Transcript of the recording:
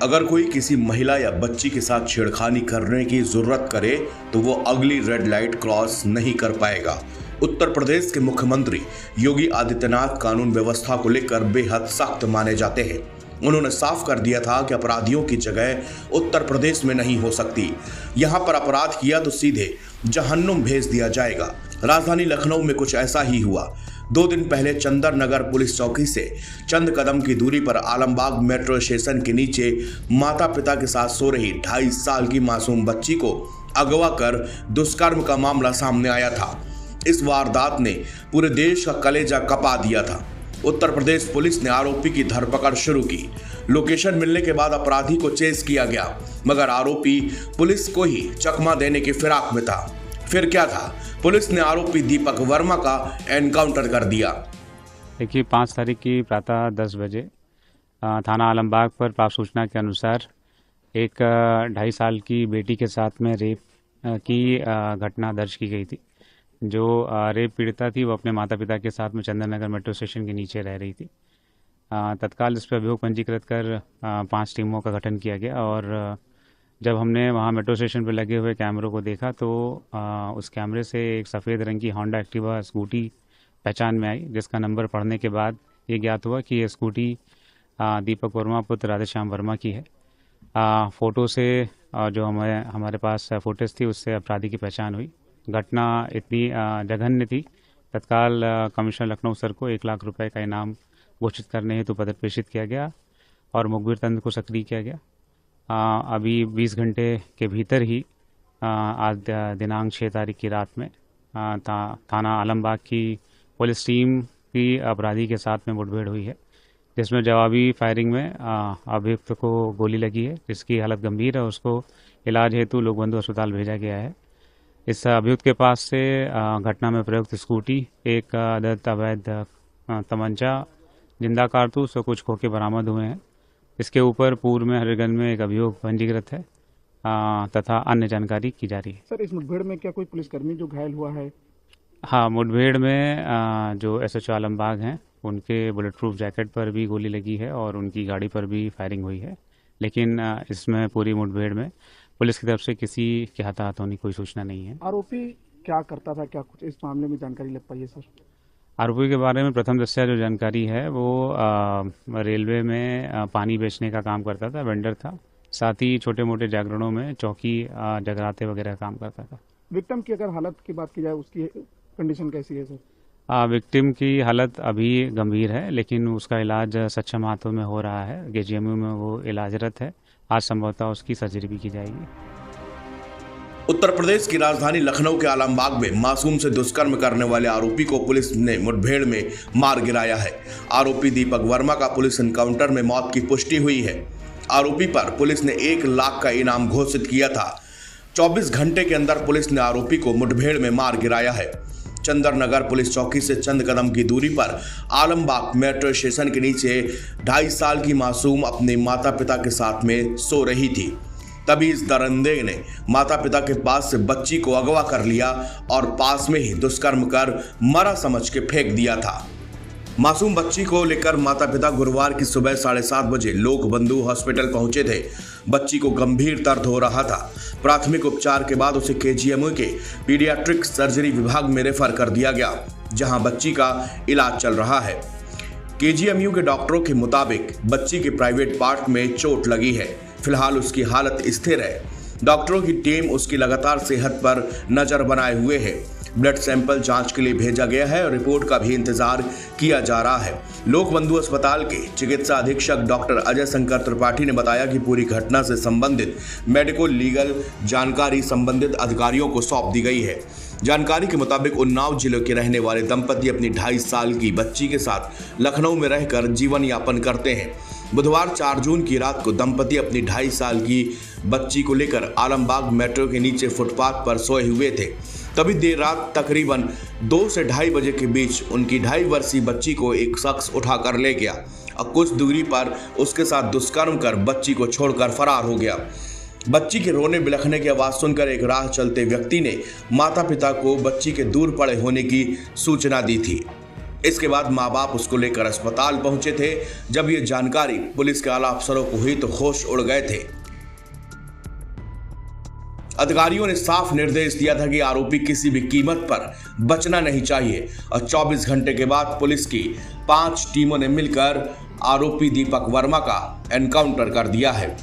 अगर कोई किसी महिला या बच्ची के साथ छेड़खानी करने की जरूरत करे तो वो अगली रेड लाइट क्रॉस नहीं कर पाएगा। उत्तर प्रदेश के मुख्यमंत्री योगी आदित्यनाथ कानून व्यवस्था को लेकर बेहद सख्त माने जाते हैं। उन्होंने साफ कर दिया था कि अपराधियों की जगह उत्तर प्रदेश में नहीं हो सकती। यहां पर अपराध किया तो सीधे जहन्नुम भेज दिया जाएगा। राजधानी लखनऊ में कुछ ऐसा ही हुआ। 2 दिन पहले चंदर नगर पुलिस चौकी से चंद कदम की दूरी पर आलमबाग मेट्रो स्टेशन के नीचे माता पिता के साथ सो रही 2.5 साल की मासूम बच्ची को अगवा कर दुष्कर्म का मामला सामने आया था। इस वारदात ने पूरे देश का कलेजा कपा दिया था। उत्तर प्रदेश पुलिस ने आरोपी की धरपकड़ शुरू की। लोकेशन मिलने के बाद अपराधी को चेस किया गया, मगर आरोपी पुलिस को ही चकमा देने की फिराक में था। फिर क्या था, पुलिस ने आरोपी दीपक वर्मा का एनकाउंटर कर दिया। देखिए, 5 तारीख की प्रातः 10 बजे थाना आलमबाग पर प्राप्त सूचना के अनुसार एक 2.5 साल की बेटी के साथ में रेप की घटना दर्ज की गई थी। जो रेप पीड़िता थी वो अपने माता पिता के साथ में चंदन नगर मेट्रो स्टेशन के नीचे रह रही थी। तत्काल इस पर अभियोग पंजीकृत कर 5 टीमों का गठन किया गया और जब हमने वहाँ मेट्रो स्टेशन पर लगे हुए कैमरों को देखा तो उस कैमरे से एक सफ़ेद रंग की होंडा एक्टिवा स्कूटी पहचान में आई, जिसका नंबर पढ़ने के बाद ये ज्ञात हुआ कि ये स्कूटी दीपक वर्मा पुत्र राधेश्याम वर्मा की है। फ़ोटो से जो हमारे पास फुटेज थी उससे अपराधी की पहचान हुई। घटना इतनी जघन्य थी, तत्काल कमिश्नर लखनऊ सर को 1 लाख रुपए का इनाम घोषित करने हेतु पत्र प्रेषित किया गया और मुखबिर तंत्र को सक्रिय किया गया। अभी 20 घंटे के भीतर ही आज दिनांक 6 तारीख की रात में थाना आलमबाग की पुलिस टीम की अपराधी के साथ में मुठभेड़ हुई है, जिसमें जवाबी फायरिंग में अभियुक्त को गोली लगी है, जिसकी हालत गंभीर है। उसको इलाज हेतु लोकबंधु अस्पताल भेजा गया है। इस अभियुक्त के पास से घटना में प्रयुक्त स्कूटी, एक अवैध तमंचा, जिंदा कारतूस और कुछ खोखे बरामद हुए हैं। इसके ऊपर पूर्व में हरिगंज में एक अभियोग पंजीकृत है तथा अन्य जानकारी की जा रही है। सर, इस मुठभेड़ में क्या कोई पुलिसकर्मी जो घायल हुआ है? हाँ, मुठभेड़ में जो एसएचओ आलमबाग हैं उनके बुलेट प्रूफ जैकेट पर भी गोली लगी है और उनकी गाड़ी पर भी फायरिंग हुई है, लेकिन इसमें पूरी मुठभेड़ में पुलिस की तरफ से किसी के हताहत होने की कोई सूचना नहीं है। आरोपी क्या करता था, क्या कुछ इस मामले में जानकारी लग पाई है सर? आरोपी के बारे में प्रथम दृष्टया जो जानकारी है वो रेलवे में पानी बेचने का काम करता था, वेंडर था। साथ ही छोटे मोटे जागरणों में चौकी जगराते वगैरह काम करता था। विक्टिम की अगर हालत की बात की जाए, उसकी कंडीशन कैसी है सर? विक्टिम की हालत अभी गंभीर है, लेकिन उसका इलाज सक्षम हाथों में हो रहा है। केजीएमयू में वो इलाजरत है। आज संभवतः उसकी सर्जरी भी की जाएगी। उत्तर प्रदेश की राजधानी लखनऊ के आलमबाग में मासूम से दुष्कर्म करने वाले आरोपी को पुलिस ने मुठभेड़ में मार गिराया है। आरोपी दीपक वर्मा का पुलिस एनकाउंटर में मौत की पुष्टि हुई है। आरोपी पर पुलिस ने 1 लाख का इनाम घोषित किया था। 24 घंटे के अंदर पुलिस ने आरोपी को मुठभेड़ में मार गिराया है। चंदर नगर पुलिस चौकी से चंद कदम की दूरी पर आलमबाग मेट्रो स्टेशन के नीचे 2.5 साल की मासूम अपने माता पिता के साथ में सो रही थी। तभी इस दरिंदे ने माता पिता के पास से बच्ची को अगवा कर लिया और पास में ही दुष्कर्म कर मरा समझ के फेंक दिया था। मासूम बच्ची को लेकर माता पिता गुरुवार की सुबह 7:30 बजे लोकबंधु हॉस्पिटल पहुंचे थे। बच्ची को गंभीर दर्द हो रहा था। प्राथमिक उपचार के बाद उसे केजीएमयू के पीडियाट्रिक सर्जरी विभाग में रेफर कर दिया गया, जहां बच्ची का इलाज चल रहा है। केजीएमयू के डॉक्टरों के मुताबिक बच्ची के प्राइवेट पार्ट में चोट लगी है। फिलहाल उसकी हालत स्थिर है। डॉक्टरों की टीम उसकी लगातार सेहत पर नजर बनाए हुए है। ब्लड सैंपल जांच के लिए भेजा गया है और रिपोर्ट का भी इंतजार किया जा रहा है। लोकबंधु अस्पताल के चिकित्सा अधीक्षक डॉक्टर अजय शंकर त्रिपाठी ने बताया कि पूरी घटना से संबंधित मेडिको लीगल जानकारी संबंधित अधिकारियों को सौंप दी गई है। जानकारी के मुताबिक उन्नाव जिले के रहने वाले दंपति अपनी 2.5 साल की बच्ची के साथ लखनऊ में रहकर जीवन यापन करते हैं। बुधवार 4 जून की रात को दंपति अपनी 2.5 साल की बच्ची को लेकर आलमबाग मेट्रो के नीचे फुटपाथ पर सोए हुए थे। तभी देर रात तकरीबन 2 से 2:30 बजे के बीच उनकी 2.5 वर्षीय बच्ची को एक शख्स उठाकर ले गया और कुछ दूरी पर उसके साथ दुष्कर्म कर बच्ची को छोड़कर फरार हो गया। बच्ची के रोने बिलखने की आवाज सुनकर एक राह चलते व्यक्ति ने माता पिता को बच्ची के दूर पड़े होने की सूचना दी थी। इसके बाद माँ बाप उसको लेकर अस्पताल पहुंचे थे। जब ये जानकारी पुलिस के आला अफसरों को हुई तो होश उड़ गए थे। अधिकारियों ने साफ निर्देश दिया था कि आरोपी किसी भी कीमत पर बचना नहीं चाहिए और 24 घंटे के बाद पुलिस की 5 टीमों ने मिलकर आरोपी दीपक वर्मा का एनकाउंटर कर दिया है।